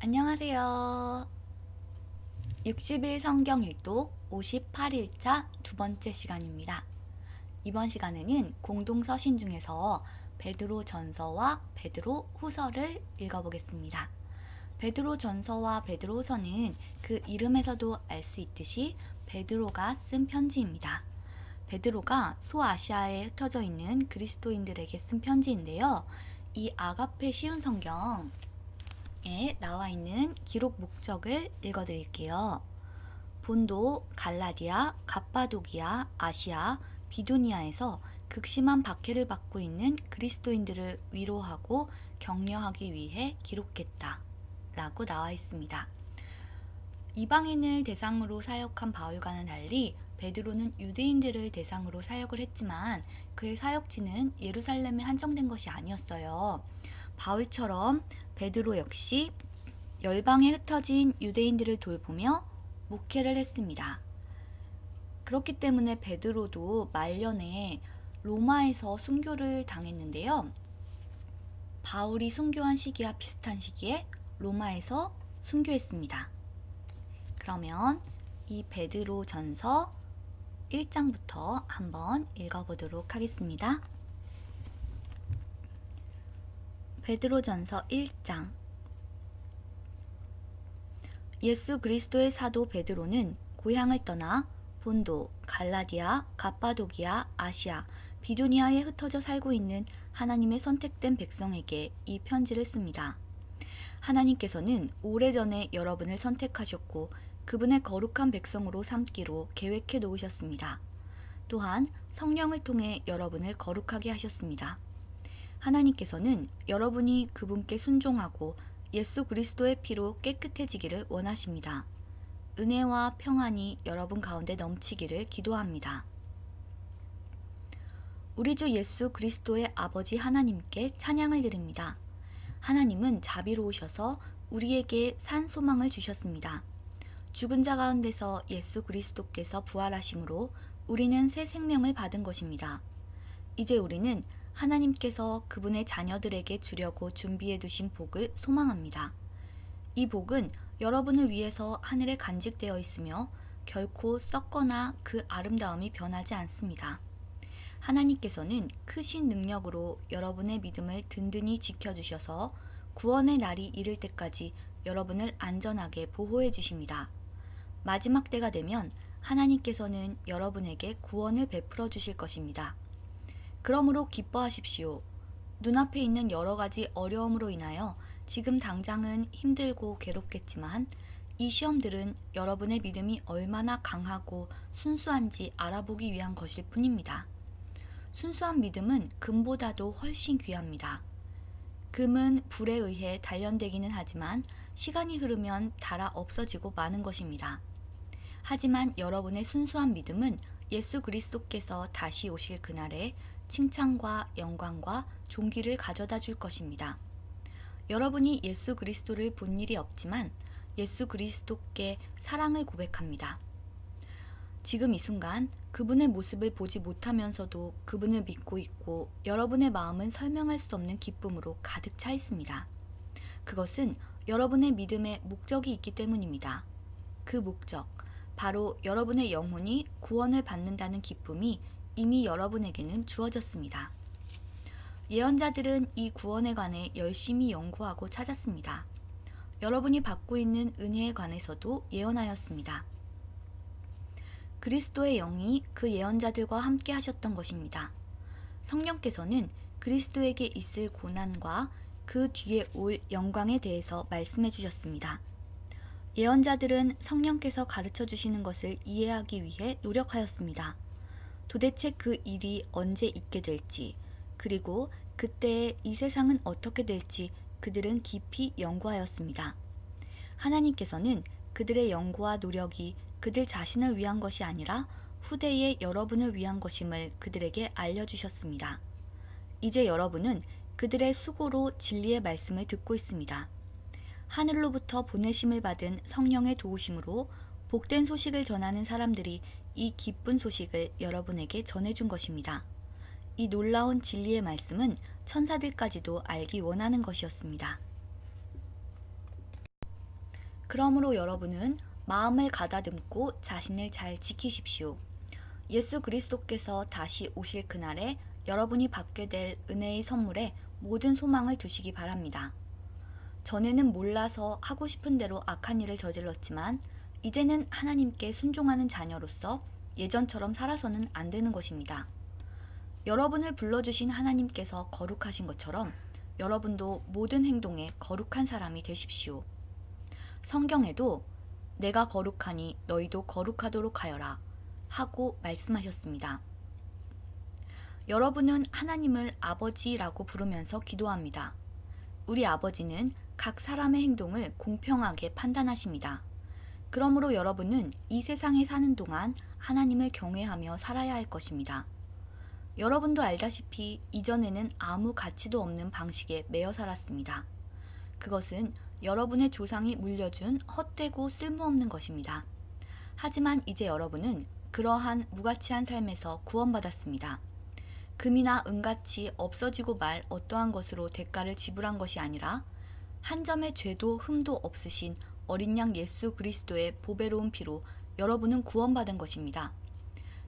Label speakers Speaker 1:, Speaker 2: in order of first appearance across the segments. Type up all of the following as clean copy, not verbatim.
Speaker 1: 안녕하세요. 60일 성경 일독 58일차 두 번째 시간입니다. 이번 시간에는 공동서신 중에서 베드로 전서와 베드로 후서를 읽어보겠습니다. 베드로 전서와 베드로 후서는 그 이름에서도 알 수 있듯이 베드로가 쓴 편지입니다. 베드로가 소아시아에 흩어져 있는 그리스도인들에게 쓴 편지인데요. 이 아가페 쉬운 성경 에 나와 있는 기록 목적을 읽어드릴게요. 본도, 갈라디아, 갑바도기아, 아시아, 비두니아에서 극심한 박해를 받고 있는 그리스도인들을 위로하고 격려하기 위해 기록했다. 라고 나와 있습니다. 이방인을 대상으로 사역한 바울과는 달리 베드로는 유대인들을 대상으로 사역을 했지만 그의 사역지는 예루살렘에 한정된 것이 아니었어요. 바울처럼 베드로 역시 열방에 흩어진 유대인들을 돌보며 목회를 했습니다. 그렇기 때문에 베드로도 말년에 로마에서 순교를 당했는데요. 바울이 순교한 시기와 비슷한 시기에 로마에서 순교했습니다. 그러면 이 베드로 전서 1장부터 한번 읽어보도록 하겠습니다. 베드로전서 1장. 예수 그리스도의 사도 베드로는 고향을 떠나 본도, 갈라디아, 갑바도기아, 아시아, 비두니아에 흩어져 살고 있는 하나님의 선택된 백성에게 이 편지를 씁니다. 하나님께서는 오래전에 여러분을 선택하셨고 그분의 거룩한 백성으로 삼기로 계획해 놓으셨습니다. 또한 성령을 통해 여러분을 거룩하게 하셨습니다. 하나님께서는 여러분이 그분께 순종하고 예수 그리스도의 피로 깨끗해지기를 원하십니다. 은혜와 평안이 여러분 가운데 넘치기를 기도합니다. 우리 주 예수 그리스도의 아버지 하나님께 찬양을 드립니다. 하나님은 자비로우셔서 우리에게 산 소망을 주셨습니다. 죽은 자 가운데서 예수 그리스도께서 부활하심으로 우리는 새 생명을 받은 것입니다. 이제 우리는 하나님께서 그분의 자녀들에게 주려고 준비해 두신 복을 소망합니다. 이 복은 여러분을 위해서 하늘에 간직되어 있으며 결코 썩거나 그 아름다움이 변하지 않습니다. 하나님께서는 크신 능력으로 여러분의 믿음을 든든히 지켜주셔서 구원의 날이 이를 때까지 여러분을 안전하게 보호해 주십니다. 마지막 때가 되면 하나님께서는 여러분에게 구원을 베풀어 주실 것입니다. 그러므로 기뻐하십시오. 눈앞에 있는 여러 가지 어려움으로 인하여 지금 당장은 힘들고 괴롭겠지만 이 시험들은 여러분의 믿음이 얼마나 강하고 순수한지 알아보기 위한 것일 뿐입니다. 순수한 믿음은 금보다도 훨씬 귀합니다. 금은 불에 의해 단련되기는 하지만 시간이 흐르면 닳아 없어지고 마는 것입니다. 하지만 여러분의 순수한 믿음은 예수 그리스도께서 다시 오실 그날에 칭찬과 영광과 존귀를 가져다 줄 것입니다. 여러분이 예수 그리스도를 본 일이 없지만 예수 그리스도께 사랑을 고백합니다. 지금 이 순간 그분의 모습을 보지 못하면서도 그분을 믿고 있고 여러분의 마음은 설명할 수 없는 기쁨으로 가득 차 있습니다. 그것은 여러분의 믿음에 목적이 있기 때문입니다. 그 목적, 바로 여러분의 영혼이 구원을 받는다는 기쁨이 이미 여러분에게는 주어졌습니다. 예언자들은 이 구원에 관해 열심히 연구하고 찾았습니다. 여러분이 받고 있는 은혜에 관해서도 예언하였습니다. 그리스도의 영이 그 예언자들과 함께 하셨던 것입니다. 성령께서는 그리스도에게 있을 고난과 그 뒤에 올 영광에 대해서 말씀해 주셨습니다. 예언자들은 성령께서 가르쳐 주시는 것을 이해하기 위해 노력하였습니다. 도대체 그 일이 언제 있게 될지, 그리고 그때의 이 세상은 어떻게 될지 그들은 깊이 연구하였습니다. 하나님께서는 그들의 연구와 노력이 그들 자신을 위한 것이 아니라 후대의 여러분을 위한 것임을 그들에게 알려주셨습니다. 이제 여러분은 그들의 수고로 진리의 말씀을 듣고 있습니다. 하늘로부터 보내심을 받은 성령의 도우심으로 복된 소식을 전하는 사람들이 이 기쁜 소식을 여러분에게 전해준 것입니다. 이 놀라운 진리의 말씀은 천사들까지도 알기 원하는 것이었습니다. 그러므로 여러분은 마음을 가다듬고 자신을 잘 지키십시오. 예수 그리스도께서 다시 오실 그날에 여러분이 받게 될 은혜의 선물에 모든 소망을 두시기 바랍니다. 전에는 몰라서 하고 싶은 대로 악한 일을 저질렀지만 이제는 하나님께 순종하는 자녀로서 예전처럼 살아서는 안 되는 것입니다. 여러분을 불러주신 하나님께서 거룩하신 것처럼 여러분도 모든 행동에 거룩한 사람이 되십시오. 성경에도 내가 거룩하니 너희도 거룩하도록 하여라 하고 말씀하셨습니다. 여러분은 하나님을 아버지라고 부르면서 기도합니다. 우리 아버지는 각 사람의 행동을 공평하게 판단하십니다. 그러므로 여러분은 이 세상에 사는 동안 하나님을 경외하며 살아야 할 것입니다. 여러분도 알다시피 이전에는 아무 가치도 없는 방식에 매여 살았습니다. 그것은 여러분의 조상이 물려준 헛되고 쓸모없는 것입니다. 하지만 이제 여러분은 그러한 무가치한 삶에서 구원받았습니다. 금이나 은같이 없어지고 말 어떠한 것으로 대가를 지불한 것이 아니라 한 점의 죄도 흠도 없으신 어린 양 예수 그리스도의 보배로운 피로 여러분은 구원받은 것입니다.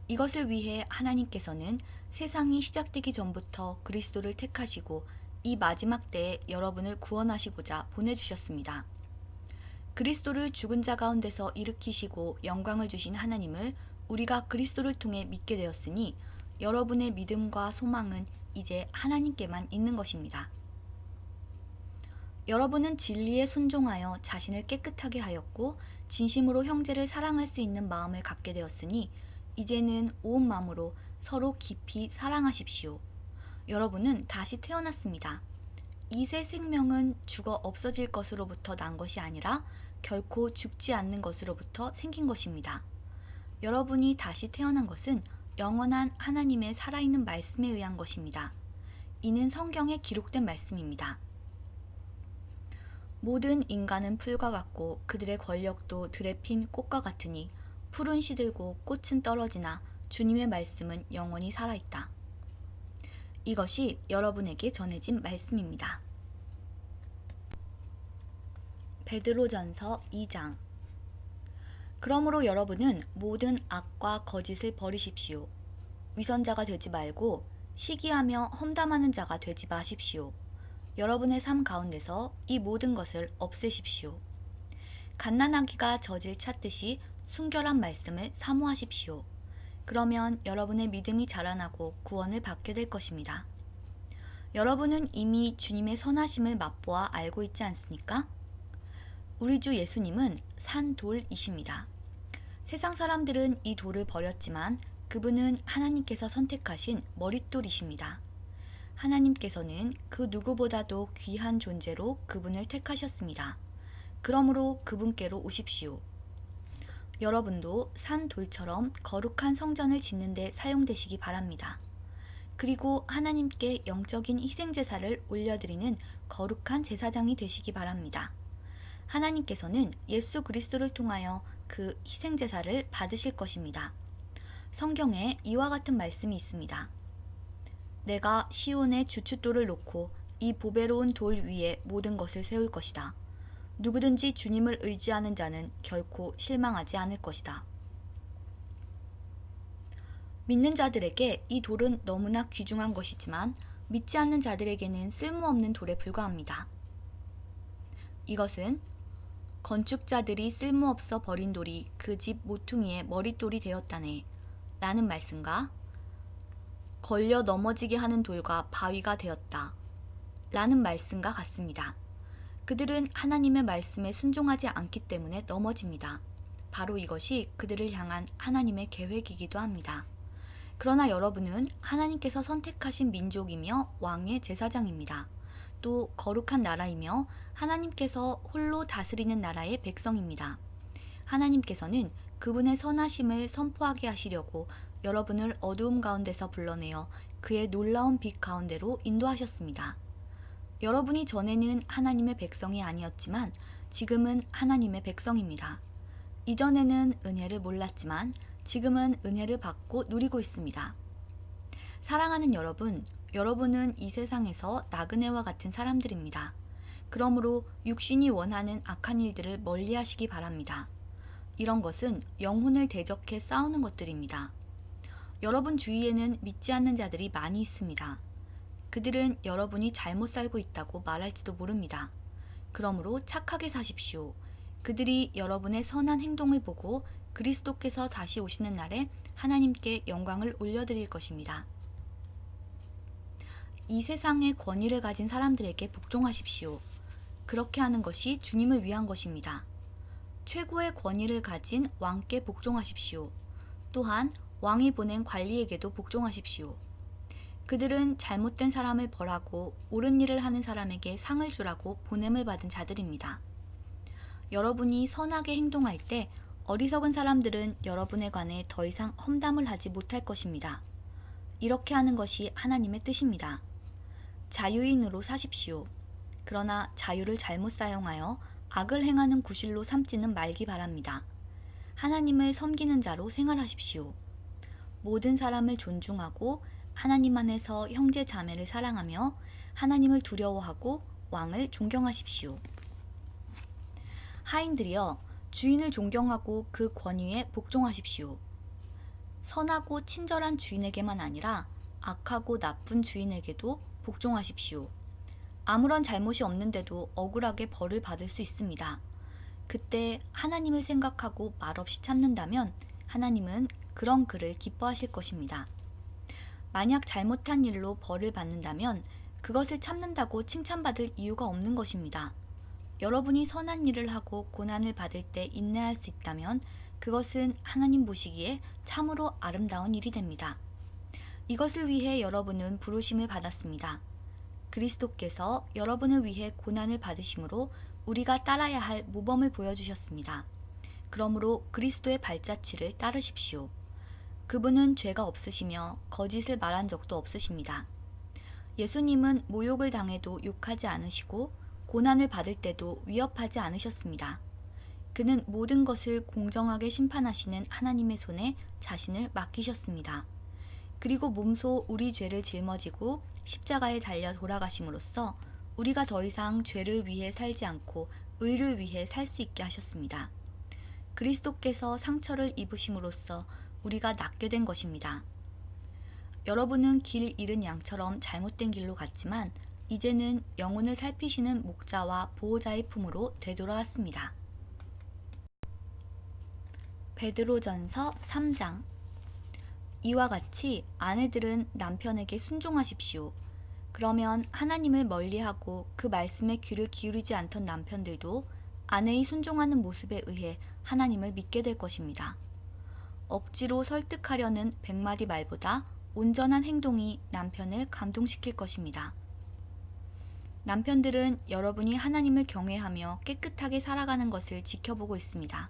Speaker 1: 이것을 위해 하나님께서는 세상이 시작되기 전부터 그리스도를 택하시고 이 마지막 때에 여러분을 구원하시고자 보내주셨습니다. 그리스도를 죽은 자 가운데서 일으키시고 영광을 주신 하나님을 우리가 그리스도를 통해 믿게 되었으니 여러분의 믿음과 소망은 이제 하나님께만 있는 것입니다. 여러분은 진리에 순종하여 자신을 깨끗하게 하였고 진심으로 형제를 사랑할 수 있는 마음을 갖게 되었으니 이제는 온 마음으로 서로 깊이 사랑하십시오. 여러분은 다시 태어났습니다. 이 새 생명은 죽어 없어질 것으로부터 난 것이 아니라 결코 죽지 않는 것으로부터 생긴 것입니다. 여러분이 다시 태어난 것은 영원한 하나님의 살아있는 말씀에 의한 것입니다. 이는 성경에 기록된 말씀입니다. 모든 인간은 풀과 같고 그들의 권력도 들에 핀 꽃과 같으니 풀은 시들고 꽃은 떨어지나 주님의 말씀은 영원히 살아있다. 이것이 여러분에게 전해진 말씀입니다. 베드로전서 2장. 그러므로 여러분은 모든 악과 거짓을 버리십시오. 위선자가 되지 말고 시기하며 험담하는 자가 되지 마십시오. 여러분의 삶 가운데서 이 모든 것을 없애십시오. 갓난아기가 젖을 찾듯이 순결한 말씀을 사모하십시오. 그러면 여러분의 믿음이 자라나고 구원을 받게 될 것입니다. 여러분은 이미 주님의 선하심을 맛보아 알고 있지 않습니까? 우리 주 예수님은 산 돌이십니다. 세상 사람들은 이 돌을 버렸지만 그분은 하나님께서 선택하신 머릿돌이십니다. 하나님께서는 그 누구보다도 귀한 존재로 그분을 택하셨습니다. 그러므로 그분께로 오십시오. 여러분도 산 돌처럼 거룩한 성전을 짓는 데 사용되시기 바랍니다. 그리고 하나님께 영적인 희생제사를 올려드리는 거룩한 제사장이 되시기 바랍니다. 하나님께서는 예수 그리스도를 통하여 그 희생제사를 받으실 것입니다. 성경에 이와 같은 말씀이 있습니다. 내가 시온에 주춧돌을 놓고 이 보배로운 돌 위에 모든 것을 세울 것이다. 누구든지 주님을 의지하는 자는 결코 실망하지 않을 것이다. 믿는 자들에게 이 돌은 너무나 귀중한 것이지만 믿지 않는 자들에게는 쓸모없는 돌에 불과합니다. 이것은 건축자들이 쓸모없어 버린 돌이 그 집 모퉁이의 머릿돌이 되었다네 라는 말씀과 걸려 넘어지게 하는 돌과 바위가 되었다 라는 말씀과 같습니다. 그들은 하나님의 말씀에 순종하지 않기 때문에 넘어집니다. 바로 이것이 그들을 향한 하나님의 계획이기도 합니다. 그러나 여러분은 하나님께서 선택하신 민족이며 왕의 제사장입니다. 또 거룩한 나라이며 하나님께서 홀로 다스리는 나라의 백성입니다. 하나님께서는 그분의 선하심을 선포하게 하시려고 여러분을 어두움 가운데서 불러내어 그의 놀라운 빛 가운데로 인도하셨습니다. 여러분이 전에는 하나님의 백성이 아니었지만 지금은 하나님의 백성입니다. 이전에는 은혜를 몰랐지만 지금은 은혜를 받고 누리고 있습니다. 사랑하는 여러분, 여러분은 이 세상에서 나그네와 같은 사람들입니다. 그러므로 육신이 원하는 악한 일들을 멀리 하시기 바랍니다. 이런 것은 영혼을 대적해 싸우는 것들입니다. 여러분 주위에는 믿지 않는 자들이 많이 있습니다. 그들은 여러분이 잘못 살고 있다고 말할지도 모릅니다. 그러므로 착하게 사십시오. 그들이 여러분의 선한 행동을 보고 그리스도께서 다시 오시는 날에 하나님께 영광을 올려드릴 것입니다. 이 세상의 권위를 가진 사람들에게 복종하십시오. 그렇게 하는 것이 주님을 위한 것입니다. 최고의 권위를 가진 왕께 복종하십시오. 또한 왕이 보낸 관리에게도 복종하십시오. 그들은 잘못된 사람을 벌하고 옳은 일을 하는 사람에게 상을 주라고 보냄을 받은 자들입니다. 여러분이 선하게 행동할 때 어리석은 사람들은 여러분에 관해 더 이상 험담을 하지 못할 것입니다. 이렇게 하는 것이 하나님의 뜻입니다. 자유인으로 사십시오. 그러나 자유를 잘못 사용하여 악을 행하는 구실로 삼지는 말기 바랍니다. 하나님을 섬기는 자로 생활하십시오. 모든 사람을 존중하고 하나님 안에서 형제 자매를 사랑하며 하나님을 두려워하고 왕을 존경하십시오. 하인들이여, 주인을 존경하고 그 권위에 복종하십시오. 선하고 친절한 주인에게만 아니라 악하고 나쁜 주인에게도 복종하십시오. 아무런 잘못이 없는데도 억울하게 벌을 받을 수 있습니다. 그때 하나님을 생각하고 말없이 참는다면 하나님은 그런 그를 기뻐하실 것입니다. 만약 잘못한 일로 벌을 받는다면 그것을 참는다고 칭찬받을 이유가 없는 것입니다. 여러분이 선한 일을 하고 고난을 받을 때 인내할 수 있다면 그것은 하나님 보시기에 참으로 아름다운 일이 됩니다. 이것을 위해 여러분은 부르심을 받았습니다. 그리스도께서 여러분을 위해 고난을 받으심으로 우리가 따라야 할 모범을 보여주셨습니다. 그러므로 그리스도의 발자취를 따르십시오. 그분은 죄가 없으시며 거짓을 말한 적도 없으십니다. 예수님은 모욕을 당해도 욕하지 않으시고 고난을 받을 때도 위협하지 않으셨습니다. 그는 모든 것을 공정하게 심판하시는 하나님의 손에 자신을 맡기셨습니다. 그리고 몸소 우리 죄를 짊어지고 십자가에 달려 돌아가심으로써 우리가 더 이상 죄를 위해 살지 않고 의를 위해 살 수 있게 하셨습니다. 그리스도께서 상처를 입으심으로써 우리가 낫게 된 것입니다. 여러분은 길 잃은 양처럼 잘못된 길로 갔지만 이제는 영혼을 살피시는 목자와 보호자의 품으로 되돌아왔습니다. 베드로전서 3장. 이와 같이 아내들은 남편에게 순종하십시오. 그러면 하나님을 멀리하고 그 말씀에 귀를 기울이지 않던 남편들도 아내의 순종하는 모습에 의해 하나님을 믿게 될 것입니다. 억지로 설득하려는 100마디 말보다 온전한 행동이 남편을 감동시킬 것입니다. 남편들은 여러분이 하나님을 경외하며 깨끗하게 살아가는 것을 지켜보고 있습니다.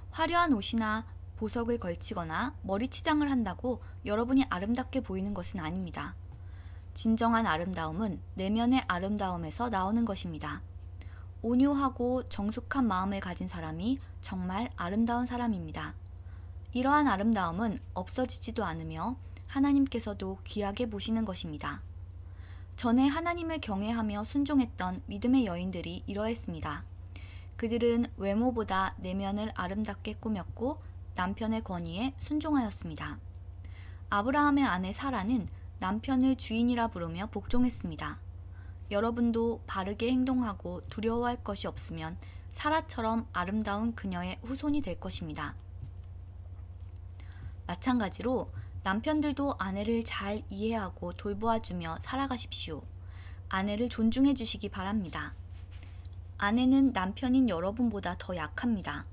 Speaker 1: 화려한 옷이나 보석을 걸치거나 머리치장을 한다고 여러분이 아름답게 보이는 것은 아닙니다. 진정한 아름다움은 내면의 아름다움에서 나오는 것입니다. 온유하고 정숙한 마음을 가진 사람이 정말 아름다운 사람입니다. 이러한 아름다움은 없어지지도 않으며 하나님께서도 귀하게 보시는 것입니다. 전에 하나님을 경외하며 순종했던 믿음의 여인들이 이러했습니다. 그들은 외모보다 내면을 아름답게 꾸몄고 남편의 권위에 순종하였습니다. 아브라함의 아내 사라는 남편을 주인이라 부르며 복종했습니다. 여러분도 바르게 행동하고 두려워할 것이 없으면 사라처럼 아름다운 그녀의 후손이 될 것입니다. 마찬가지로 남편들도 아내를 잘 이해하고 돌보아주며 살아가십시오. 아내를 존중해 주시기 바랍니다. 아내는 남편인 여러분보다 더 약합니다.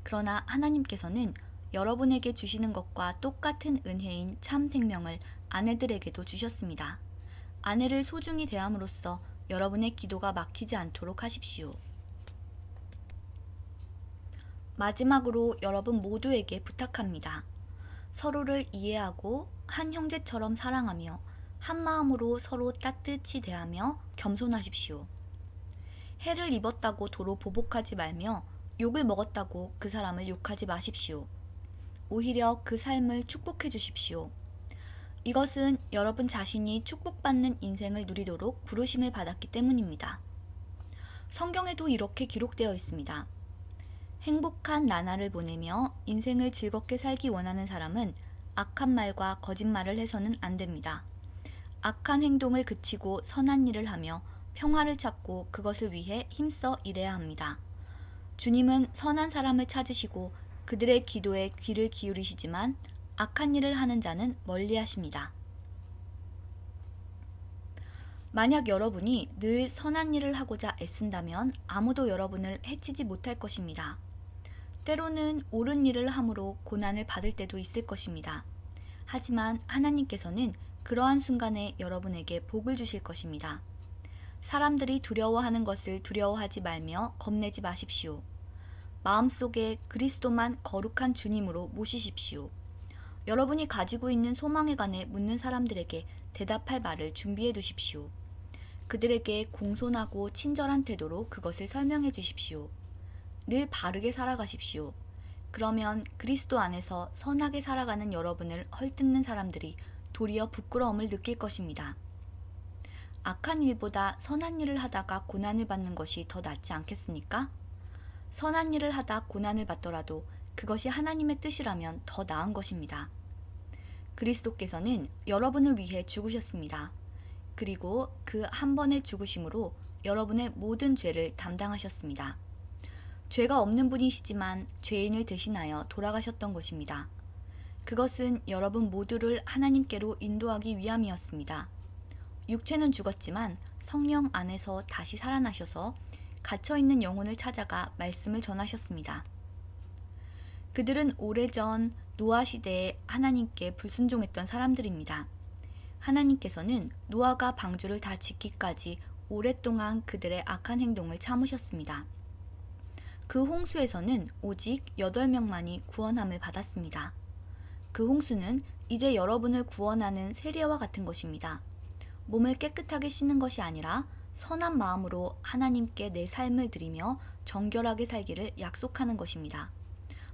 Speaker 1: 그러나 하나님께서는 여러분에게 주시는 것과 똑같은 은혜인 참 생명을 아내들에게도 주셨습니다. 아내를 소중히 대함으로써 여러분의 기도가 막히지 않도록 하십시오. 마지막으로 여러분 모두에게 부탁합니다. 서로를 이해하고 한 형제처럼 사랑하며 한 마음으로 서로 따뜻히 대하며 겸손하십시오. 해를 입었다고 도로 보복하지 말며 욕을 먹었다고 그 사람을 욕하지 마십시오. 오히려 그 삶을 축복해 주십시오. 이것은 여러분 자신이 축복받는 인생을 누리도록 부르심을 받았기 때문입니다. 성경에도 이렇게 기록되어 있습니다. 행복한 나날을 보내며 인생을 즐겁게 살기 원하는 사람은 악한 말과 거짓말을 해서는 안 됩니다. 악한 행동을 그치고 선한 일을 하며 평화를 찾고 그것을 위해 힘써 일해야 합니다. 주님은 선한 사람을 찾으시고 그들의 기도에 귀를 기울이시지만 악한 일을 하는 자는 멀리 하십니다. 만약 여러분이 늘 선한 일을 하고자 애쓴다면 아무도 여러분을 해치지 못할 것입니다. 때로는 옳은 일을 함으로 고난을 받을 때도 있을 것입니다. 하지만 하나님께서는 그러한 순간에 여러분에게 복을 주실 것입니다. 사람들이 두려워하는 것을 두려워하지 말며 겁내지 마십시오. 마음속에 그리스도만 거룩한 주님으로 모시십시오. 여러분이 가지고 있는 소망에 관해 묻는 사람들에게 대답할 말을 준비해 두십시오. 그들에게 공손하고 친절한 태도로 그것을 설명해 주십시오. 늘 바르게 살아가십시오. 그러면 그리스도 안에서 선하게 살아가는 여러분을 헐뜯는 사람들이 도리어 부끄러움을 느낄 것입니다. 악한 일보다 선한 일을 하다가 고난을 받는 것이 더 낫지 않겠습니까? 선한 일을 하다 고난을 받더라도 그것이 하나님의 뜻이라면 더 나은 것입니다. 그리스도께서는 여러분을 위해 죽으셨습니다. 그리고 그 한 번의 죽으심으로 여러분의 모든 죄를 담당하셨습니다. 죄가 없는 분이시지만 죄인을 대신하여 돌아가셨던 것입니다. 그것은 여러분 모두를 하나님께로 인도하기 위함이었습니다. 육체는 죽었지만 성령 안에서 다시 살아나셔서 갇혀있는 영혼을 찾아가 말씀을 전하셨습니다. 그들은 오래전 노아 시대에 하나님께 불순종했던 사람들입니다. 하나님께서는 노아가 방주를 다 짓기까지 오랫동안 그들의 악한 행동을 참으셨습니다. 그 홍수에서는 오직 8명만이 구원함을 받았습니다. 그 홍수는 이제 여러분을 구원하는 세례와 같은 것입니다. 몸을 깨끗하게 씻는 것이 아니라 선한 마음으로 하나님께 내 삶을 드리며 정결하게 살기를 약속하는 것입니다.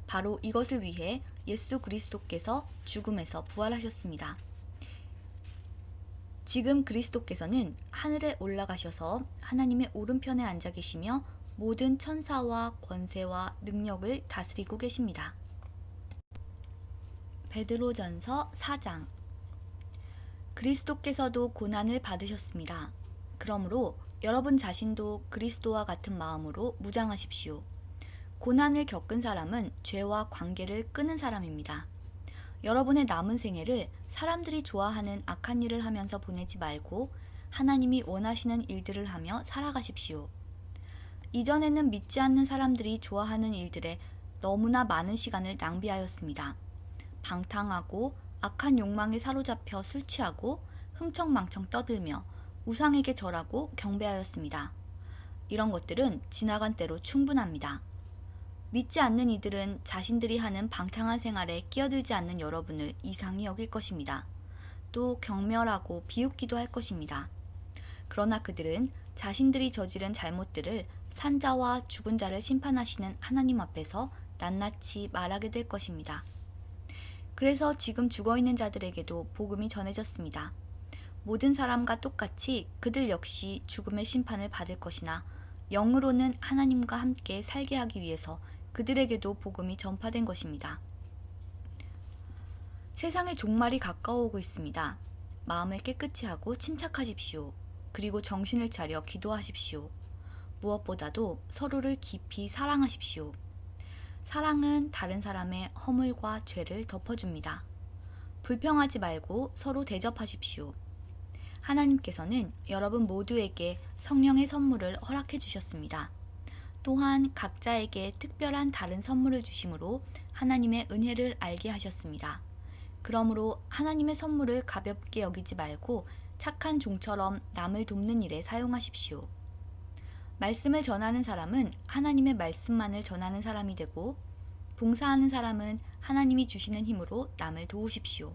Speaker 1: 바로 이것을 위해 예수 그리스도께서 죽음에서 부활하셨습니다. 지금 그리스도께서는 하늘에 올라가셔서 하나님의 오른편에 앉아 계시며 모든 천사와 권세와 능력을 다스리고 계십니다. 베드로전서 4장. 그리스도께서도 고난을 받으셨습니다. 그러므로 여러분 자신도 그리스도와 같은 마음으로 무장하십시오. 고난을 겪은 사람은 죄와 관계를 끊은 사람입니다. 여러분의 남은 생애를 사람들이 좋아하는 악한 일을 하면서 보내지 말고 하나님이 원하시는 일들을 하며 살아가십시오. 이전에는 믿지 않는 사람들이 좋아하는 일들에 너무나 많은 시간을 낭비하였습니다. 방탕하고 악한 욕망에 사로잡혀 술 취하고 흥청망청 떠들며 우상에게 절하고 경배하였습니다. 이런 것들은 지나간 때로 충분합니다. 믿지 않는 이들은 자신들이 하는 방탕한 생활에 끼어들지 않는 여러분을 이상히 여길 것입니다. 또 경멸하고 비웃기도 할 것입니다. 그러나 그들은 자신들이 저지른 잘못들을 산자와 죽은 자를 심판하시는 하나님 앞에서 낱낱이 말하게 될 것입니다. 그래서 지금 죽어있는 자들에게도 복음이 전해졌습니다. 모든 사람과 똑같이 그들 역시 죽음의 심판을 받을 것이나 영으로는 하나님과 함께 살게 하기 위해서 그들에게도 복음이 전파된 것입니다. 세상의 종말이 가까워오고 있습니다. 마음을 깨끗이 하고 침착하십시오. 그리고 정신을 차려 기도하십시오. 무엇보다도 서로를 깊이 사랑하십시오. 사랑은 다른 사람의 허물과 죄를 덮어줍니다. 불평하지 말고 서로 대접하십시오. 하나님께서는 여러분 모두에게 성령의 선물을 허락해 주셨습니다. 또한 각자에게 특별한 다른 선물을 주심으로 하나님의 은혜를 알게 하셨습니다. 그러므로 하나님의 선물을 가볍게 여기지 말고 착한 종처럼 남을 돕는 일에 사용하십시오. 말씀을 전하는 사람은 하나님의 말씀만을 전하는 사람이 되고 봉사하는 사람은 하나님이 주시는 힘으로 남을 도우십시오.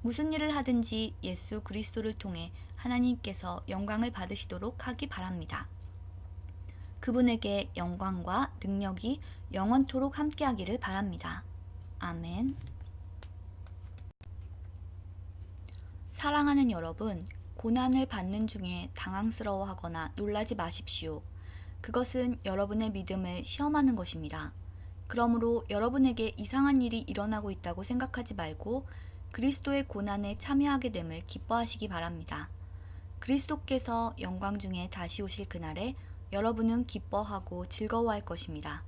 Speaker 1: 무슨 일을 하든지 예수 그리스도를 통해 하나님께서 영광을 받으시도록 하기 바랍니다. 그분에게 영광과 능력이 영원토록 함께하기를 바랍니다. 아멘. 사랑하는 여러분, 고난을 받는 중에 당황스러워하거나 놀라지 마십시오. 그것은 여러분의 믿음을 시험하는 것입니다. 그러므로 여러분에게 이상한 일이 일어나고 있다고 생각하지 말고 그리스도의 고난에 참여하게 됨을 기뻐하시기 바랍니다. 그리스도께서 영광 중에 다시 오실 그날에 여러분은 기뻐하고 즐거워할 것입니다.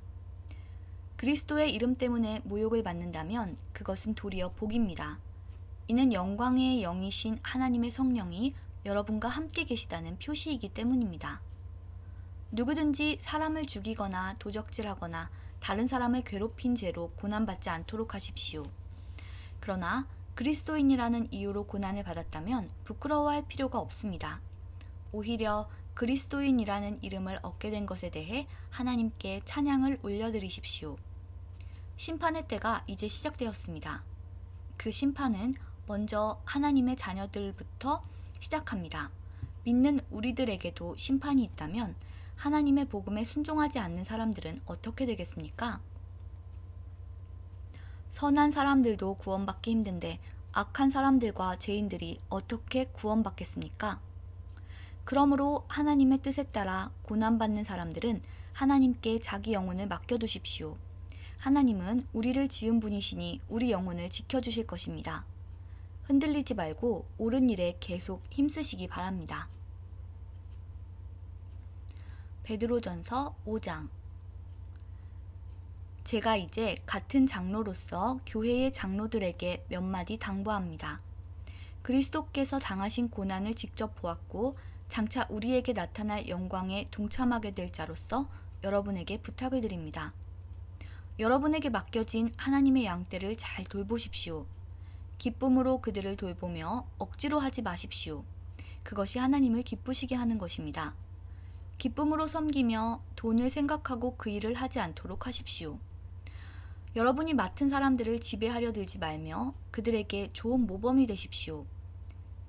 Speaker 1: 그리스도의 이름 때문에 모욕을 받는다면 그것은 도리어 복입니다. 이는 영광의 영이신 하나님의 성령이 여러분과 함께 계시다는 표시이기 때문입니다. 누구든지 사람을 죽이거나 도적질하거나 다른 사람을 괴롭힌 죄로 고난받지 않도록 하십시오. 그러나 그리스도인이라는 이유로 고난을 받았다면 부끄러워할 필요가 없습니다. 오히려 그리스도인이라는 이름을 얻게 된 것에 대해 하나님께 찬양을 올려드리십시오. 심판의 때가 이제 시작되었습니다. 그 심판은 먼저 하나님의 자녀들부터 시작합니다. 믿는 우리들에게도 심판이 있다면 하나님의 복음에 순종하지 않는 사람들은 어떻게 되겠습니까? 선한 사람들도 구원받기 힘든데 악한 사람들과 죄인들이 어떻게 구원받겠습니까? 그러므로 하나님의 뜻에 따라 고난받는 사람들은 하나님께 자기 영혼을 맡겨두십시오. 하나님은 우리를 지은 분이시니 우리 영혼을 지켜주실 것입니다. 흔들리지 말고 옳은 일에 계속 힘쓰시기 바랍니다. 베드로전서 5장. 제가 이제 같은 장로로서 교회의 장로들에게 몇 마디 당부합니다. 그리스도께서 당하신 고난을 직접 보았고 장차 우리에게 나타날 영광에 동참하게 될 자로서 여러분에게 부탁을 드립니다. 여러분에게 맡겨진 하나님의 양떼를 잘 돌보십시오. 기쁨으로 그들을 돌보며 억지로 하지 마십시오. 그것이 하나님을 기쁘시게 하는 것입니다. 기쁨으로 섬기며 돈을 생각하고 그 일을 하지 않도록 하십시오. 여러분이 맡은 사람들을 지배하려 들지 말며 그들에게 좋은 모범이 되십시오.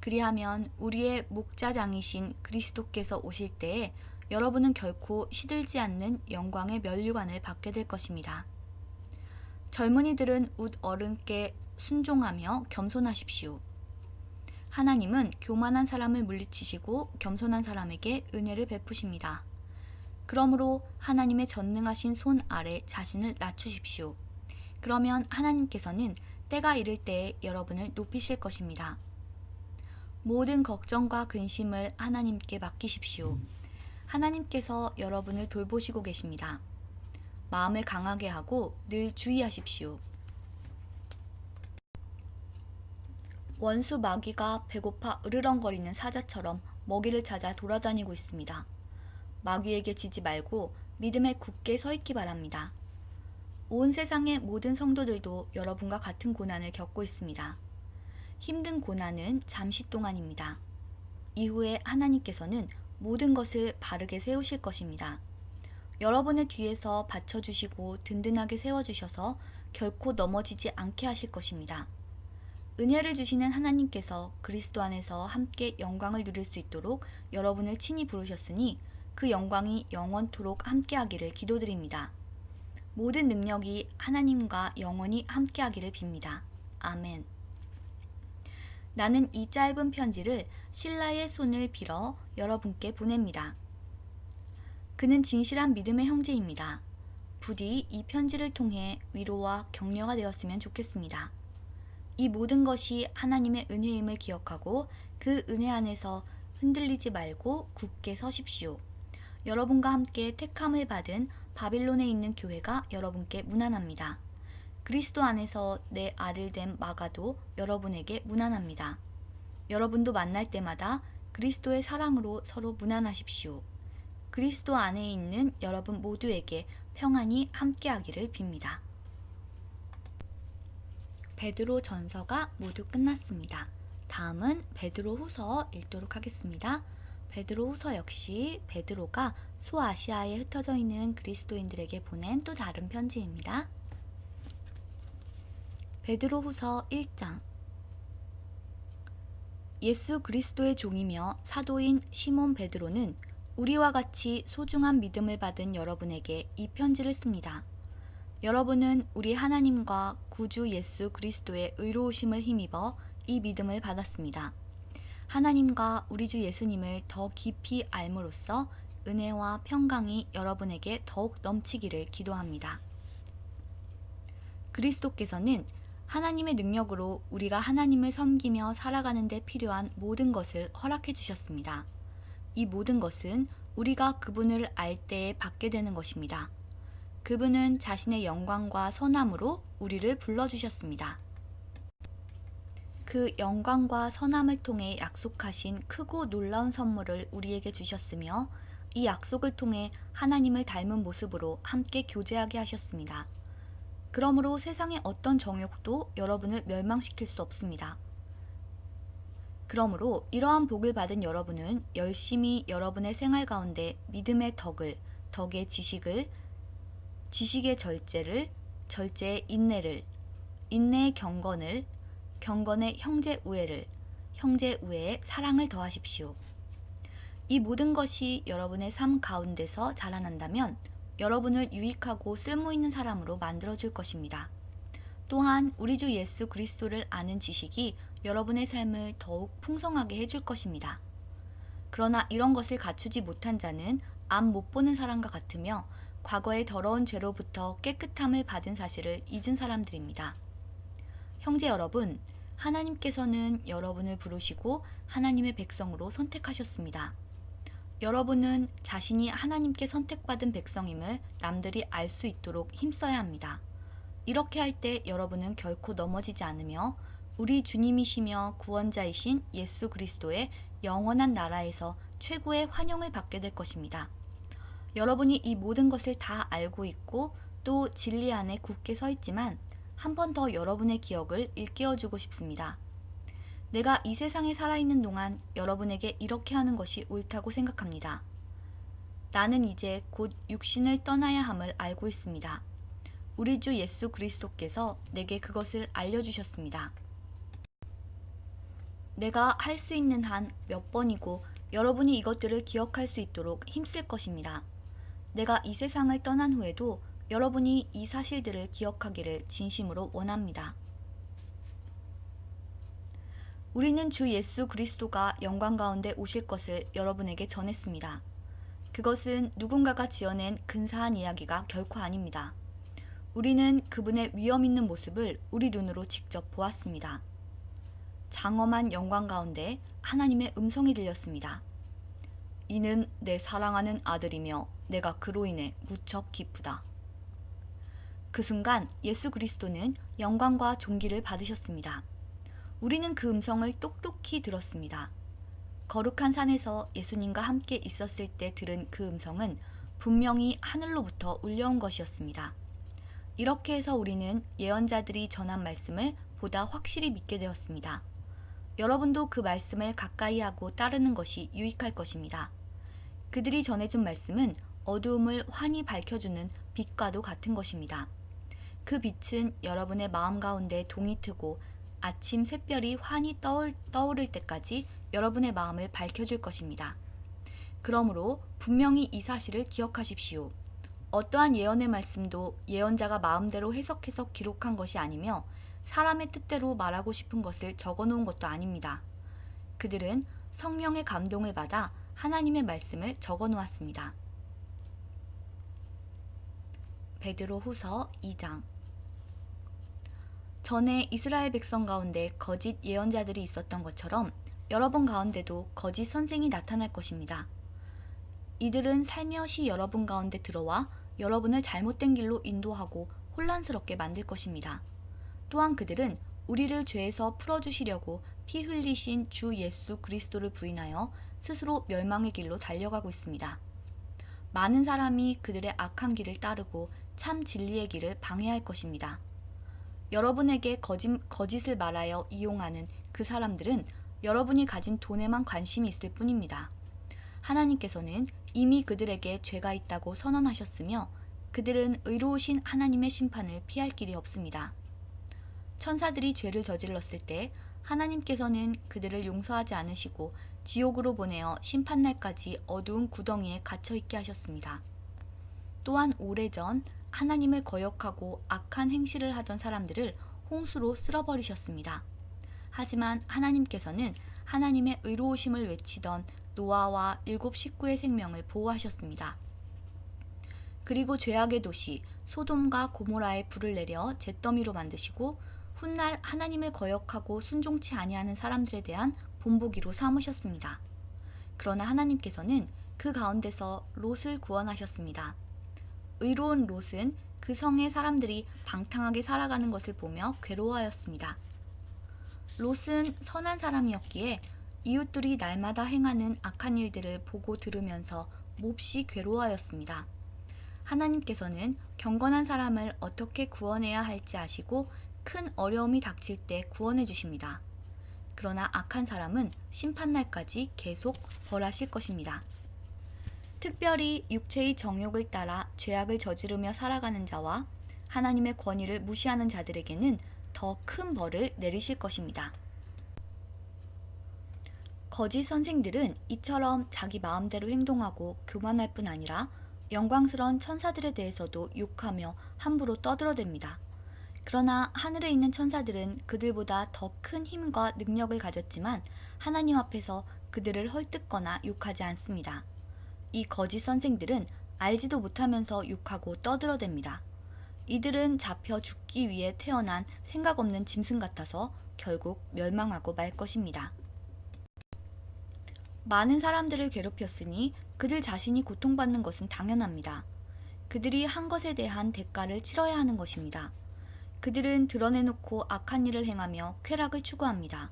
Speaker 1: 그리하면 우리의 목자장이신 그리스도께서 오실 때에 여러분은 결코 시들지 않는 영광의 면류관을 받게 될 것입니다. 젊은이들은 웃 어른께 순종하며 겸손하십시오. 하나님은 교만한 사람을 물리치시고 겸손한 사람에게 은혜를 베푸십니다. 그러므로 하나님의 전능하신 손 아래 자신을 낮추십시오. 그러면 하나님께서는 때가 이를 때에 여러분을 높이실 것입니다. 모든 걱정과 근심을 하나님께 맡기십시오. 하나님께서 여러분을 돌보시고 계십니다. 마음을 강하게 하고 늘 주의하십시오. 원수 마귀가 배고파 으르렁거리는 사자처럼 먹이를 찾아 돌아다니고 있습니다. 마귀에게 지지 말고 믿음에 굳게 서 있기 바랍니다. 온 세상의 모든 성도들도 여러분과 같은 고난을 겪고 있습니다. 힘든 고난은 잠시 동안입니다. 이후에 하나님께서는 모든 것을 바르게 세우실 것입니다. 여러분의 뒤에서 받쳐주시고 든든하게 세워주셔서 결코 넘어지지 않게 하실 것입니다. 은혜를 주시는 하나님께서 그리스도 안에서 함께 영광을 누릴 수 있도록 여러분을 친히 부르셨으니 그 영광이 영원토록 함께하기를 기도드립니다. 모든 능력이 하나님과 영원히 함께하기를 빕니다. 아멘. 나는 이 짧은 편지를 신라의 손을 빌어 여러분께 보냅니다. 그는 진실한 믿음의 형제입니다. 부디 이 편지를 통해 위로와 격려가 되었으면 좋겠습니다. 이 모든 것이 하나님의 은혜임을 기억하고 그 은혜 안에서 흔들리지 말고 굳게 서십시오. 여러분과 함께 택함을 받은 바빌론에 있는 교회가 여러분께 문안합니다. 그리스도 안에서 내 아들된 마가도 여러분에게 문안합니다. 여러분도 만날 때마다 그리스도의 사랑으로 서로 문안하십시오. 그리스도 안에 있는 여러분 모두에게 평안이 함께하기를 빕니다. 베드로 전서가 모두 끝났습니다. 다음은 베드로 후서 읽도록 하겠습니다. 베드로 후서 역시 베드로가 소아시아에 흩어져 있는 그리스도인들에게 보낸 또 다른 편지입니다. 베드로 후서 1장. 예수 그리스도의 종이며 사도인 시몬 베드로는 우리와 같이 소중한 믿음을 받은 여러분에게 이 편지를 씁니다. 여러분은 우리 하나님과 구주 예수 그리스도의 의로우심을 힘입어 이 믿음을 받았습니다. 하나님과 우리 주 예수님을 더 깊이 알므로써 은혜와 평강이 여러분에게 더욱 넘치기를 기도합니다. 그리스도께서는 하나님의 능력으로 우리가 하나님을 섬기며 살아가는 데 필요한 모든 것을 허락해 주셨습니다. 이 모든 것은 우리가 그분을 알 때에 받게 되는 것입니다. 그분은 자신의 영광과 선함으로 우리를 불러주셨습니다. 그 영광과 선함을 통해 약속하신 크고 놀라운 선물을 우리에게 주셨으며 이 약속을 통해 하나님을 닮은 모습으로 함께 교제하게 하셨습니다. 그러므로 세상의 어떤 정욕도 여러분을 멸망시킬 수 없습니다. 그러므로 이러한 복을 받은 여러분은 열심히 여러분의 생활 가운데 믿음의 덕을, 덕의 지식을, 지식의 절제를, 절제의 인내를, 인내의 경건을, 경건의 형제 우애를, 형제 우애의 사랑을 더하십시오. 이 모든 것이 여러분의 삶 가운데서 자라난다면 여러분을 유익하고 쓸모있는 사람으로 만들어줄 것입니다. 또한 우리 주 예수 그리스도를 아는 지식이 여러분의 삶을 더욱 풍성하게 해줄 것입니다. 그러나 이런 것을 갖추지 못한 자는 앞 못 보는 사람과 같으며 과거의 더러운 죄로부터 깨끗함을 받은 사실을 잊은 사람들입니다. 형제 여러분, 하나님께서는 여러분을 부르시고 하나님의 백성으로 선택하셨습니다. 여러분은 자신이 하나님께 선택받은 백성임을 남들이 알 수 있도록 힘써야 합니다. 이렇게 할 때 여러분은 결코 넘어지지 않으며 우리 주님이시며 구원자이신 예수 그리스도의 영원한 나라에서 최고의 환영을 받게 될 것입니다. 여러분이 이 모든 것을 다 알고 있고 또 진리 안에 굳게 서 있지만 한 번 더 여러분의 기억을 일깨워주고 싶습니다. 내가 이 세상에 살아있는 동안 여러분에게 이렇게 하는 것이 옳다고 생각합니다. 나는 이제 곧 육신을 떠나야 함을 알고 있습니다. 우리 주 예수 그리스도께서 내게 그것을 알려주셨습니다. 내가 할 수 있는 한 몇 번이고 여러분이 이것들을 기억할 수 있도록 힘쓸 것입니다. 내가 이 세상을 떠난 후에도 여러분이 이 사실들을 기억하기를 진심으로 원합니다. 우리는 주 예수 그리스도가 영광 가운데 오실 것을 여러분에게 전했습니다. 그것은 누군가가 지어낸 근사한 이야기가 결코 아닙니다. 우리는 그분의 위엄 있는 모습을 우리 눈으로 직접 보았습니다. 장엄한 영광 가운데 하나님의 음성이 들렸습니다. 이는 내 사랑하는 아들이며 내가 그로 인해 무척 기쁘다. 그 순간 예수 그리스도는 영광과 존귀를 받으셨습니다. 우리는 그 음성을 똑똑히 들었습니다. 거룩한 산에서 예수님과 함께 있었을 때 들은 그 음성은 분명히 하늘로부터 울려온 것이었습니다. 이렇게 해서 우리는 예언자들이 전한 말씀을 보다 확실히 믿게 되었습니다. 여러분도 그 말씀을 가까이 하고 따르는 것이 유익할 것입니다. 그들이 전해준 말씀은 어두움을 환히 밝혀주는 빛과도 같은 것입니다. 그 빛은 여러분의 마음 가운데 동이 트고 아침 샛별이 환히 떠오를 때까지 여러분의 마음을 밝혀줄 것입니다. 그러므로 분명히 이 사실을 기억하십시오. 어떠한 예언의 말씀도 예언자가 마음대로 해석해서 기록한 것이 아니며 사람의 뜻대로 말하고 싶은 것을 적어놓은 것도 아닙니다. 그들은 성령의 감동을 받아 하나님의 말씀을 적어놓았습니다. 베드로 후서 2장. 전에 이스라엘 백성 가운데 거짓 예언자들이 있었던 것처럼 여러분 가운데도 거짓 선생이 나타날 것입니다. 이들은 살며시 여러분 가운데 들어와 여러분을 잘못된 길로 인도하고 혼란스럽게 만들 것입니다. 또한 그들은 우리를 죄에서 풀어주시려고 피 흘리신 주 예수 그리스도를 부인하여 스스로 멸망의 길로 달려가고 있습니다. 많은 사람이 그들의 악한 길을 따르고 참 진리의 길을 방해할 것입니다. 여러분에게 거짓을 말하여 이용하는 그 사람들은 여러분이 가진 돈에만 관심이 있을 뿐입니다. 하나님께서는 이미 그들에게 죄가 있다고 선언하셨으며 그들은 의로우신 하나님의 심판을 피할 길이 없습니다. 천사들이 죄를 저질렀을 때 하나님께서는 그들을 용서하지 않으시고 지옥으로 보내어 심판날까지 어두운 구덩이에 갇혀 있게 하셨습니다. 또한 오래전 하나님을 거역하고 악한 행실을 하던 사람들을 홍수로 쓸어버리셨습니다. 하지만 하나님께서는 하나님의 의로우심을 외치던 노아와 7 식구의 생명을 보호하셨습니다. 그리고 죄악의 도시 소돔과 고모라에 불을 내려 잿더미로 만드시고 훗날 하나님을 거역하고 순종치 아니하는 사람들에 대한 본보기로 삼으셨습니다. 그러나 하나님께서는 그 가운데서 롯을 구원하셨습니다. 의로운 롯은 그 성의 사람들이 방탕하게 살아가는 것을 보며 괴로워하였습니다. 롯은 선한 사람이었기에 이웃들이 날마다 행하는 악한 일들을 보고 들으면서 몹시 괴로워하였습니다. 하나님께서는 경건한 사람을 어떻게 구원해야 할지 아시고 큰 어려움이 닥칠 때 구원해 주십니다. 그러나 악한 사람은 심판날까지 계속 벌하실 것입니다. 특별히 육체의 정욕을 따라 죄악을 저지르며 살아가는 자와 하나님의 권위를 무시하는 자들에게는 더 큰 벌을 내리실 것입니다. 거짓 선생들은 이처럼 자기 마음대로 행동하고 교만할 뿐 아니라 영광스러운 천사들에 대해서도 욕하며 함부로 떠들어댑니다. 그러나 하늘에 있는 천사들은 그들보다 더 큰 힘과 능력을 가졌지만 하나님 앞에서 그들을 헐뜯거나 욕하지 않습니다. 이 거짓 선생들은 알지도 못하면서 욕하고 떠들어댑니다. 이들은 잡혀 죽기 위해 태어난 생각 없는 짐승 같아서 결국 멸망하고 말 것입니다. 많은 사람들을 괴롭혔으니 그들 자신이 고통받는 것은 당연합니다. 그들이 한 것에 대한 대가를 치러야 하는 것입니다. 그들은 드러내놓고 악한 일을 행하며 쾌락을 추구합니다.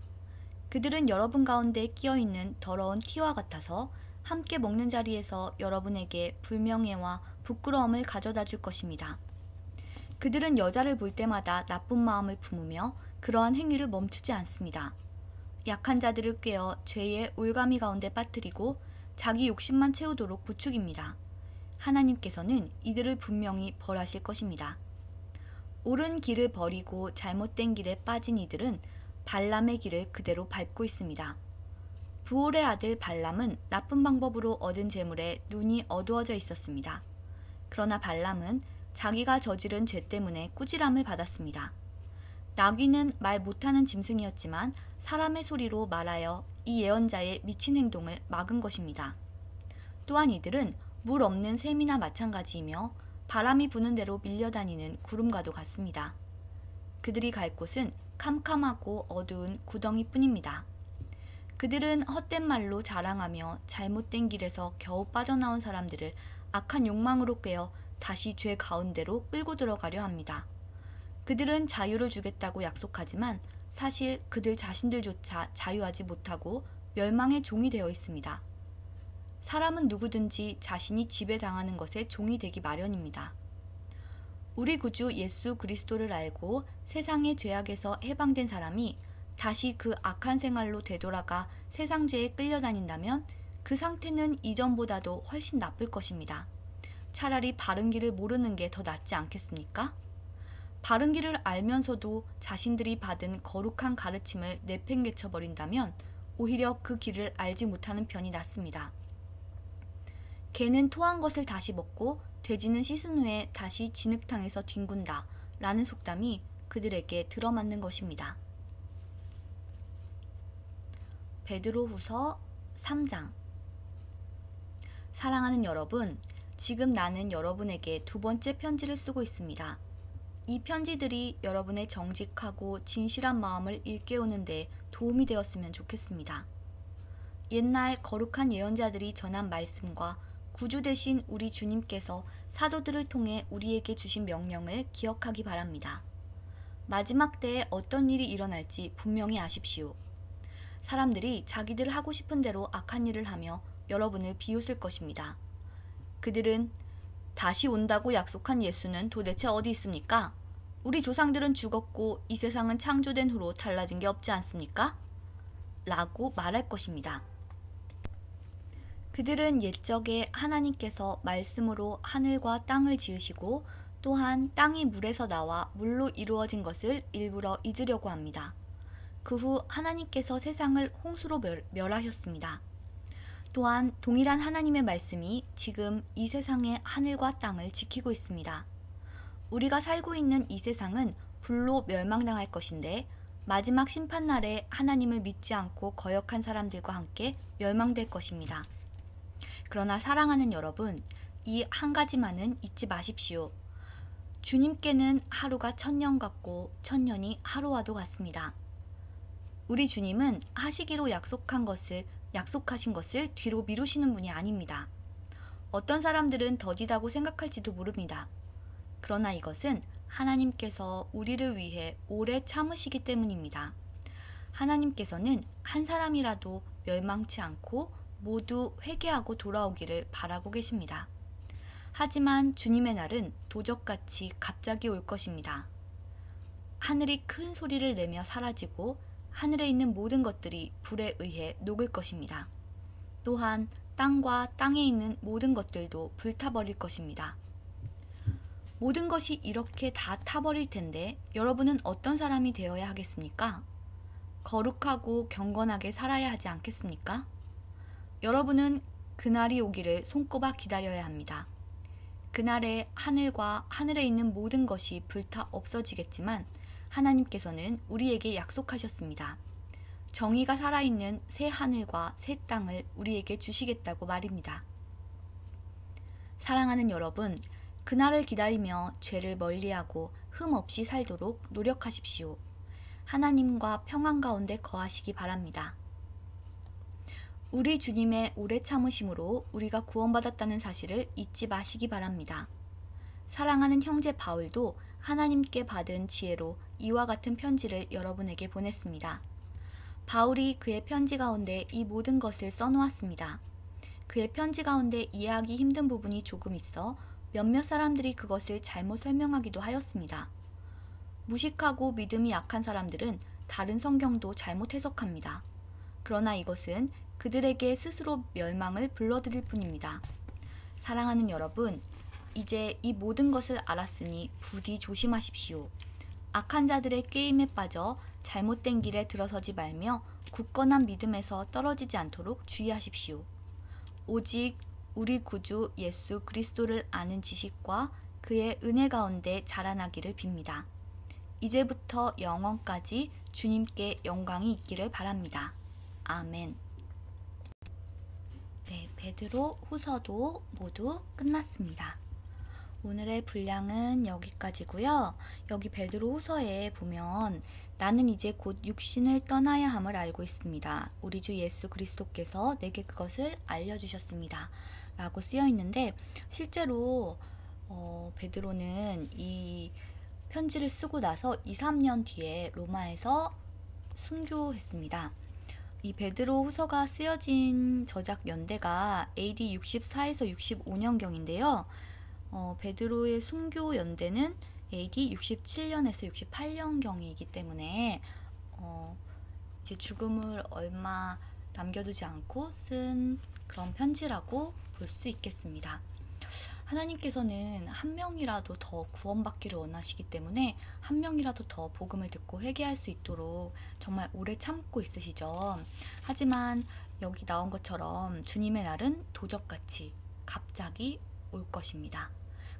Speaker 1: 그들은 여러분 가운데 끼어있는 더러운 티와 같아서 함께 먹는 자리에서 여러분에게 불명예와 부끄러움을 가져다 줄 것입니다. 그들은 여자를 볼 때마다 나쁜 마음을 품으며 그러한 행위를 멈추지 않습니다. 약한 자들을 꿰어 죄의 올가미 가운데 빠뜨리고 자기 욕심만 채우도록 부추깁니다. 하나님께서는 이들을 분명히 벌하실 것입니다. 옳은 길을 버리고 잘못된 길에 빠진 이들은 발람의 길을 그대로 밟고 있습니다. 부올의 아들 발람은 나쁜 방법으로 얻은 재물에 눈이 어두워져 있었습니다. 그러나 발람은 자기가 저지른 죄 때문에 꾸지람을 받았습니다. 나귀는 말 못하는 짐승이었지만 사람의 소리로 말하여 이 예언자의 미친 행동을 막은 것입니다. 또한 이들은 물 없는 샘이나 마찬가지이며 바람이 부는 대로 밀려다니는 구름과도 같습니다. 그들이 갈 곳은 캄캄하고 어두운 구덩이뿐입니다. 그들은 헛된 말로 자랑하며 잘못된 길에서 겨우 빠져나온 사람들을 악한 욕망으로 꿰어 다시 죄 가운데로 끌고 들어가려 합니다. 그들은 자유를 주겠다고 약속하지만 사실 그들 자신들조차 자유하지 못하고 멸망의 종이 되어 있습니다. 사람은 누구든지 자신이 지배당하는 것에 종이 되기 마련입니다. 우리 구주 예수 그리스도를 알고 세상의 죄악에서 해방된 사람이 다시 그 악한 생활로 되돌아가 세상 죄에 끌려다닌다면 그 상태는 이전보다도 훨씬 나쁠 것입니다. 차라리 바른 길을 모르는 게 더 낫지 않겠습니까? 바른 길을 알면서도 자신들이 받은 거룩한 가르침을 내팽개쳐 버린다면 오히려 그 길을 알지 못하는 편이 낫습니다. 개는 토한 것을 다시 먹고 돼지는 씻은 후에 다시 진흙탕에서 뒹군다 라는 속담이 그들에게 들어맞는 것입니다. 베드로후서 3장. 사랑하는 여러분, 지금 나는 여러분에게 두 번째 편지를 쓰고 있습니다. 이 편지들이 여러분의 정직하고 진실한 마음을 일깨우는 데 도움이 되었으면 좋겠습니다. 옛날 거룩한 예언자들이 전한 말씀과 구주 되신 우리 주님께서 사도들을 통해 우리에게 주신 명령을 기억하기 바랍니다. 마지막 때에 어떤 일이 일어날지 분명히 아십시오. 사람들이 자기들 하고 싶은 대로 악한 일을 하며 여러분을 비웃을 것입니다. 그들은 다시 온다고 약속한 예수는 도대체 어디 있습니까? 우리 조상들은 죽었고 이 세상은 창조된 후로 달라진 게 없지 않습니까? 라고 말할 것입니다. 그들은 옛적에 하나님께서 말씀으로 하늘과 땅을 지으시고 또한 땅이 물에서 나와 물로 이루어진 것을 일부러 잊으려고 합니다. 그 후 하나님께서 세상을 홍수로 멸하셨습니다. 또한 동일한 하나님의 말씀이 지금 이 세상의 하늘과 땅을 지키고 있습니다. 우리가 살고 있는 이 세상은 불로 멸망당할 것인데 마지막 심판날에 하나님을 믿지 않고 거역한 사람들과 함께 멸망될 것입니다. 그러나 사랑하는 여러분, 이 한 가지만은 잊지 마십시오. 주님께는 하루가 천년 같고 천년이 하루와도 같습니다. 우리 주님은 하시기로 약속하신 것을 뒤로 미루시는 분이 아닙니다. 어떤 사람들은 더디다고 생각할지도 모릅니다. 그러나 이것은 하나님께서 우리를 위해 오래 참으시기 때문입니다. 하나님께서는 한 사람이라도 멸망치 않고 모두 회개하고 돌아오기를 바라고 계십니다. 하지만 주님의 날은 도적같이 갑자기 올 것입니다. 하늘이 큰 소리를 내며 사라지고 하늘에 있는 모든 것들이 불에 의해 녹을 것입니다. 또한 땅과 땅에 있는 모든 것들도 불타버릴 것입니다. 모든 것이 이렇게 다 타버릴 텐데 여러분은 어떤 사람이 되어야 하겠습니까? 거룩하고 경건하게 살아야 하지 않겠습니까? 여러분은 그날이 오기를 손꼽아 기다려야 합니다. 그날에 하늘과 하늘에 있는 모든 것이 불타 없어지겠지만 하나님께서는 우리에게 약속하셨습니다. 정의가 살아있는 새 하늘과 새 땅을 우리에게 주시겠다고 말입니다. 사랑하는 여러분, 그날을 기다리며 죄를 멀리하고 흠 없이 살도록 노력하십시오. 하나님과 평안 가운데 거하시기 바랍니다. 우리 주님의 오래 참으심으로 우리가 구원받았다는 사실을 잊지 마시기 바랍니다. 사랑하는 형제 바울도 하나님께 받은 지혜로 이와 같은 편지를 여러분에게 보냈습니다. 바울이 그의 편지 가운데 이 모든 것을 써놓았습니다. 그의 편지 가운데 이해하기 힘든 부분이 조금 있어 몇몇 사람들이 그것을 잘못 설명하기도 하였습니다. 무식하고 믿음이 약한 사람들은 다른 성경도 잘못 해석합니다. 그러나 이것은 그들에게 스스로 멸망을 불러들일 뿐입니다. 사랑하는 여러분, 이제 이 모든 것을 알았으니 부디 조심하십시오. 악한 자들의 꾀임에 빠져 잘못된 길에 들어서지 말며 굳건한 믿음에서 떨어지지 않도록 주의하십시오. 오직 우리 구주 예수 그리스도를 아는 지식과 그의 은혜 가운데 자라나기를 빕니다. 이제부터 영원까지 주님께 영광이 있기를 바랍니다. 아멘. 네, 베드로 후서도 모두 끝났습니다. 오늘의 분량은 여기까지고요. 여기 베드로 후서에 보면 나는 이제 곧 육신을 떠나야 함을 알고 있습니다. 우리 주 예수 그리스도께서 내게 그것을 알려주셨습니다. 라고 쓰여 있는데 실제로 베드로는 이 편지를 쓰고 나서 2, 3년 뒤에 로마에서 순교했습니다. 이 베드로 후서가 쓰여진 저작 연대가 AD 64에서 65년경인데요. 베드로의 순교 연대는 AD 67년에서 68년경이기 때문에 이제 죽음을 얼마 남겨두지 않고 쓴 그런 편지라고 볼 수 있겠습니다. 하나님께서는 한 명이라도 더 구원받기를 원하시기 때문에 한 명이라도 더 복음을 듣고 회개할 수 있도록 정말 오래 참고 있으시죠. 하지만 여기 나온 것처럼 주님의 날은 도적같이 갑자기 올 것입니다.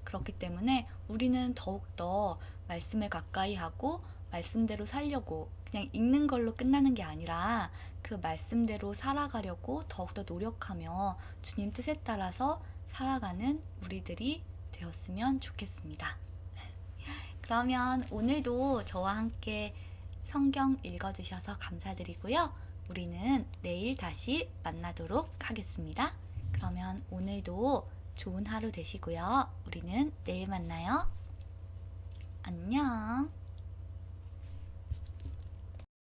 Speaker 1: 그렇기 때문에 우리는 더욱더 말씀에 가까이 하고 말씀대로 살려고 그냥 읽는 걸로 끝나는 게 아니라 그 말씀대로 살아가려고 더욱더 노력하며 주님 뜻에 따라서 살아가는 우리들이 되었으면 좋겠습니다. 그러면 오늘도 저와 함께 성경 읽어주셔서 감사드리고요. 우리는 내일 다시 만나도록 하겠습니다. 그러면 오늘도 좋은 하루 되시고요. 우리는 내일 만나요. 안녕.